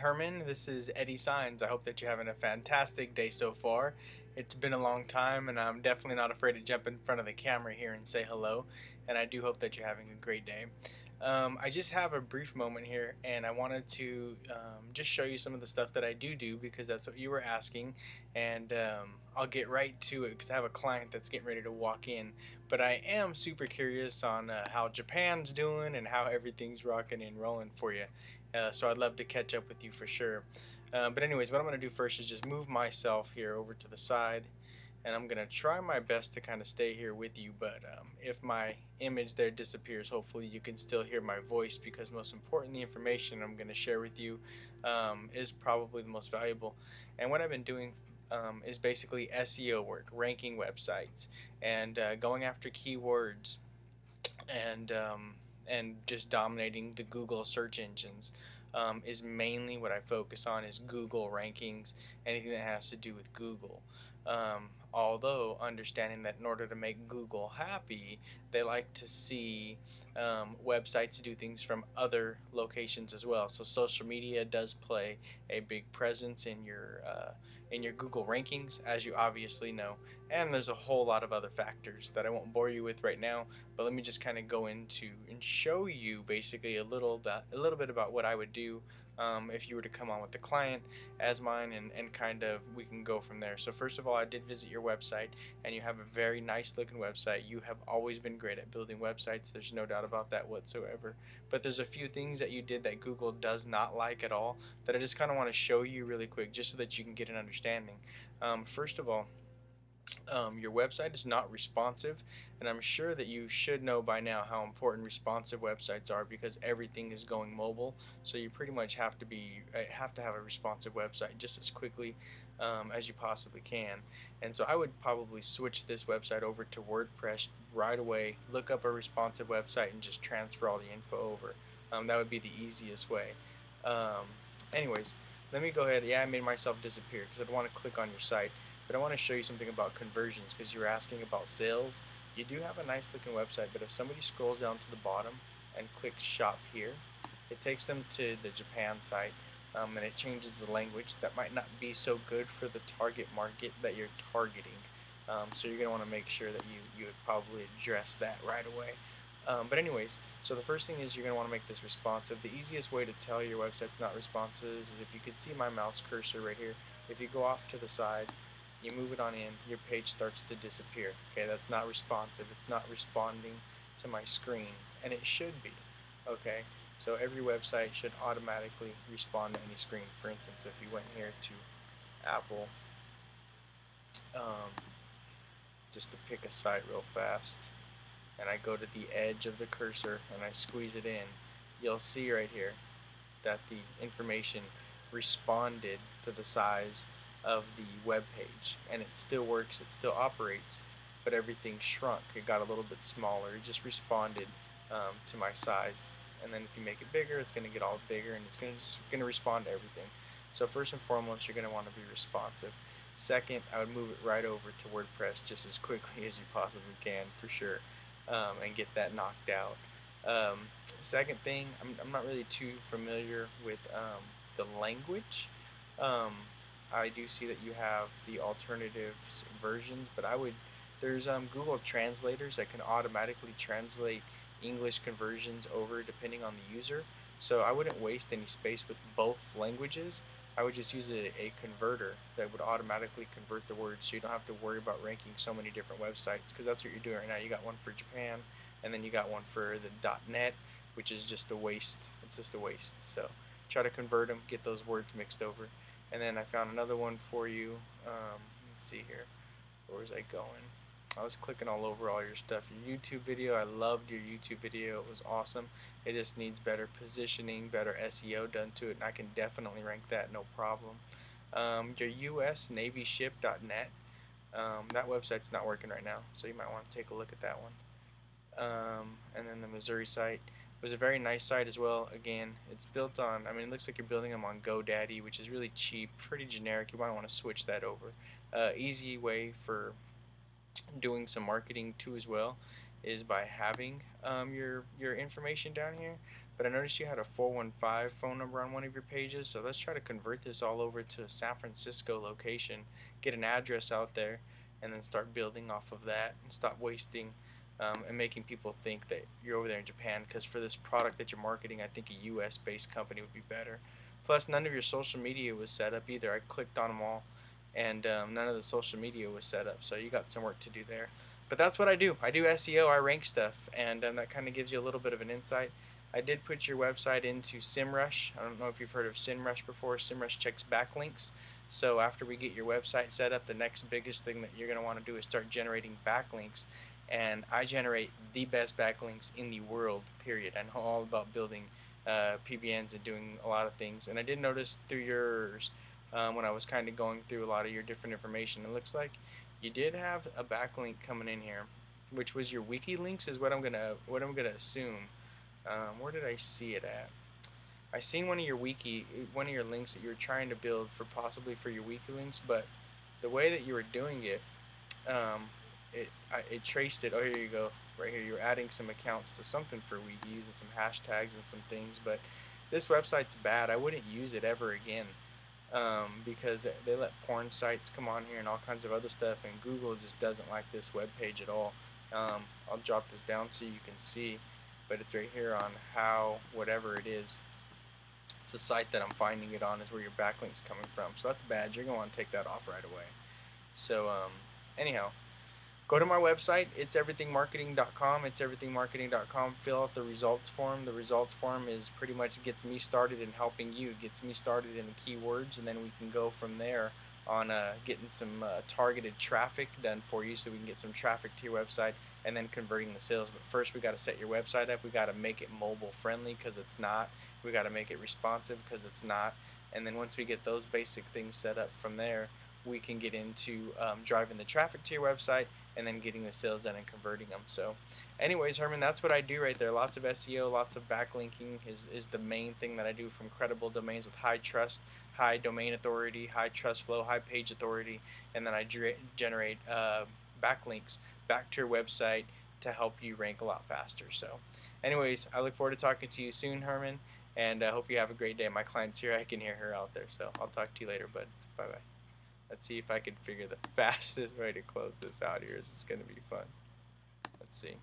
Herman, this is Eddie Signs. I hope that you're having a fantastic day so far. It's been a long time, and I'm definitely not afraid to jump in front of the camera here and say hello. And I do hope that you're having a great day. I just have a brief moment here, and I wanted to just show you some of the stuff that I do because that's what you were asking. And I'll get right to it because I have a client that's getting ready to walk in. But I am super curious on how Japan's doing and how everything's rocking and rolling for you. So I'd love to catch up with you for sure. But anyways, what I'm going to do first is just move myself here over to the side, and I'm going to try my best to kind of stay here with you. But if my image there disappears, hopefully you can still hear my voice, because most important, the information I'm going to share with you is probably the most valuable. And what I've been doing is basically SEO work, ranking websites, and going after keywords and just dominating the Google search engines is mainly what I focus on, is Google rankings, anything that has to do with Google. Although understanding that in order to make Google happy, they like to see websites do things from other locations as well. So social media does play a big presence in your Google rankings, as you obviously know. And there's a whole lot of other factors that I won't bore you with right now. But let me just kind of go into and show you basically a little bit about what I would do if you were to come on with the client as mine, and kind of we can go from there. So first of all, I did visit your website, and you have a very nice looking website. You have always been great at building websites. There's no doubt about that whatsoever. But there's a few things that you did that Google does not like at all that I just kind of want to show you really quick, just so that you can get an understanding. First of all, your website is not responsive, and I'm sure that you should know by now how important responsive websites are, because everything is going mobile. So you pretty much have to have a responsive website just as quickly as you possibly can. And so I would probably switch this website over to WordPress right away, look up a responsive website, and just transfer all the info over. That would be the easiest way. Um, anyways, let me go ahead. Yeah, I made myself disappear because I want to click on your site. But I want to show you something about conversions, because you were asking about sales. You do have a nice looking website, but if somebody scrolls down to the bottom and clicks shop here, it takes them to the Japan site, and it changes the language. That might not be so good for the target market that you're targeting. So you're going to want to make sure that you would probably address that right away. But anyways, so the first thing is you're going to want to make this responsive. The easiest way to tell your website's not responsive is if you could see my mouse cursor right here. If you go off to the side, you move it on in, your page starts to disappear. Okay, that's not responsive. It's not responding to my screen, and it should be. Okay, so every website should automatically respond to any screen. For instance, if you went here to Apple, um, just to pick a site real fast, and I go to the edge of the cursor and I squeeze it in, you'll see right here that the information responded to the size of the web page, and it still works, it still operates, but everything shrunk. It got a little bit smaller. It just responded to my size. And then if you make it bigger, it's going to get all bigger, and it's going to respond to everything. So first and foremost, you're going to want to be responsive. Second, I would move it right over to WordPress just as quickly as you possibly can, for sure, and get that knocked out. Second thing, I'm not really too familiar with the language. Um, I do see that you have the alternative versions, but there's Google translators that can automatically translate English conversions over depending on the user. So I wouldn't waste any space with both languages. I would just use a converter that would automatically convert the words, so you don't have to worry about ranking so many different websites, because that's what you're doing right now. You got one for Japan, and then you got one for the .net, which is just a waste. It's just a waste. So try to convert them, get those words mixed over. And then I found another one for you. Let's see here. Where was I going? I was clicking all over all your stuff. Your YouTube video, I loved your YouTube video. It was awesome. It just needs better positioning, better SEO done to it, and I can definitely rank that, no problem. Your usnavyship.net, that website's not working right now, so you might want to take a look at that one. And then the Missouri site was a very nice site as well. Again, it's built on, I mean, it looks like you're building them on GoDaddy, which is really cheap, pretty generic. You might want to switch that over. Easy way for doing some marketing too as well is by having your information down here. but I noticed you had a 415 phone number on one of your pages, so let's try to convert this all over to a San Francisco location, get an address out there, and then start building off of that and stop wasting and making people think that you're over there in Japan, because for this product that you're marketing, I think a US based company would be better. Plus, none of your social media was set up either. I clicked on them all, and none of the social media was set up, so you got some work to do there. But that's what I do. I do SEO, I rank stuff, and that kind of gives you a little bit of an insight. I did put your website into SEMrush. I don't know if you've heard of SEMrush before. SEMrush checks backlinks. So after we get your website set up, the next biggest thing that you're going to want to do is start generating backlinks. And I generate the best backlinks in the world, period. I know all about building PBNs and doing a lot of things. And I did notice through yours, when I was kind of going through a lot of your different information, it looks like you did have a backlink coming in here, which was your wiki links, is what I'm gonna assume. Where did I see it at? I seen one of your links that you were trying to build for possibly for your wiki links, but the way that you were doing it, it traced it. Oh, here you go, right here. You're adding some accounts to something for wikis and some hashtags and some things, but this website's bad. I wouldn't use it ever again. Because they let porn sites come on here and all kinds of other stuff, and Google just doesn't like this web page at all. I'll drop this down so you can see, but it's right here on how whatever it is. It's a site that I'm finding it on is where your backlink's coming from, so that's bad. You're going to want to take that off right away. So anyhow, go to my website. It's everythingmarketing.com. It's everythingmarketing.com. Fill out the results form. The results form is pretty much gets me started in helping you, gets me started in the keywords, and then we can go from there on getting some targeted traffic done for you, so we can get some traffic to your website and then converting the sales. But first, we got to set your website up. We got to make it mobile friendly, because it's not. We got to make it responsive, because it's not. And then once we get those basic things set up, from there we can get into driving the traffic to your website and then getting the sales done and converting them. So anyways, Herman, that's what I do right there. Lots of SEO, lots of backlinking is the main thing that I do, from credible domains with high trust, high domain authority, high trust flow, high page authority, and then I generate backlinks back to your website to help you rank a lot faster. So anyways, I look forward to talking to you soon, Herman, and I hope you have a great day. My client's here. I can hear her out there, so I'll talk to you later, bud. Bye-bye. Let's see if I can figure the fastest way to close this out here. This is going to be fun. Let's see.